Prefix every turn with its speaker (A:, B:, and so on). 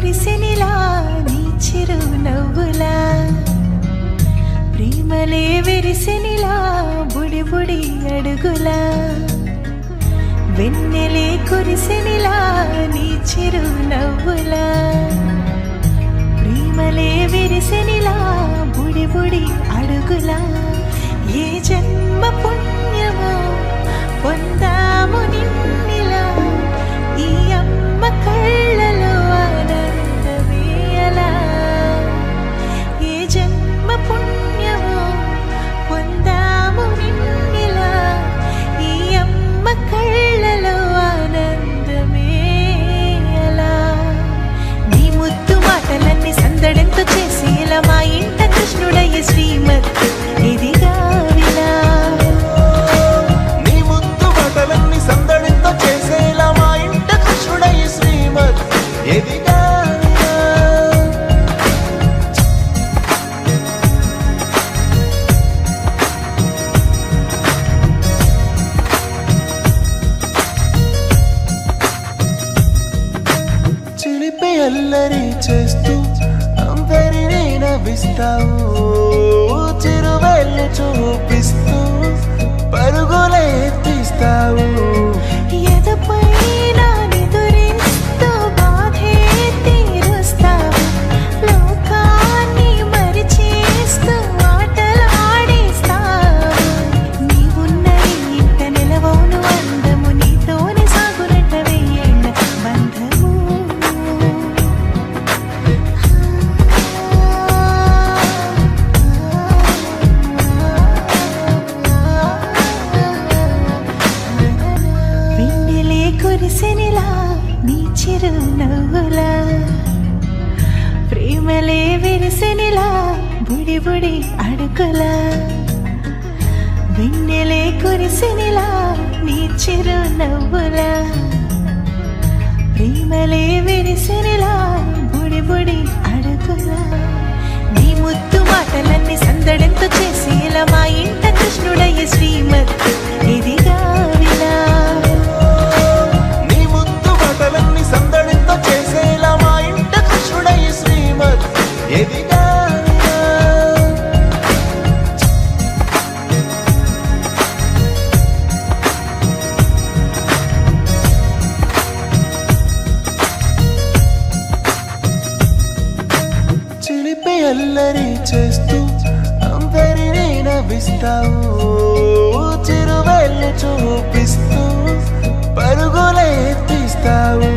A: కురిసెనిలా నీ చిరు నవ్వులా ప్రేమలే విరిసెనిలా బుడి బుడి అడుగులా వెన్నెలే కురిసెనిలా నీ చిరు నవ్వులా ప్రేమలే విరిసెనిలా బుడి బుడి అడుగులా ఏ జన్మ పుణ్యమో పొందాము నిన్నిలా ఈ అమ్మ కళ్ళలో ఆనందమే అలా ఏ జన్మ పుణ్యమో పొందాము నిన్నిలా ఈ అమ్మ కళ్ళలో ఆనందమే అలా నీ ముద్దు మాటలన్నీ సందడంతో చేసి ఇలా మా ఇంట కృష్ణుడయ్య శ్రీమత్ ఇదిగా విలా
B: నీ ముద్దు మాటలన్నీ సందడంతో చేసేలా మా ఇంట కృష్ణుడయ్య శ్రీమత్ ఎదిగా చిలిపి అల్లరి చేస్తూ అందరినీ నవ్విస్తావు చిరువెళ్ళు చూపిస్తూ పరుగులే తీస్తావు
A: ఎదపై నా నిదురిస్తూ బాధే తీరుస్తావు లోకాన్ని మరిచేస్తూ ఆటలాడేస్తావు నీవున్న ఇంట నిలవవును అందము నీతోనే సాగునట్ట వెయ్యేళ్ళ బంధము వెన్నెలే కురిసెనిలా నీ చిరు నవ్వులా ప్రేమలే విరిసెనిలా బుడి బుడి అడుగులా వెన్నెలే కురిసెనిలా నీ చిరు నవ్వులా ప్రేమలే విరిసెనిలా బుడి బుడి అడుగులా నీ ముద్దు మాటలన్నీ సందడంతో చేసి ఇలా మా ఇంట కృష్ణుడయ్య శ్రీమత్ ఇదిగా విలా
B: నీ ముద్దు మాటలన్నీ సందడంతో చేసేలా మా ఇంట కృష్ణుడయ్య శ్రీమత్ ఎదిగా చిలిపి అల్లరి చేస్తూ అందరినీ నవ్విస్తావు చిరువెళ్ళు చూపిస్తూ పరుగులే తీస్తావు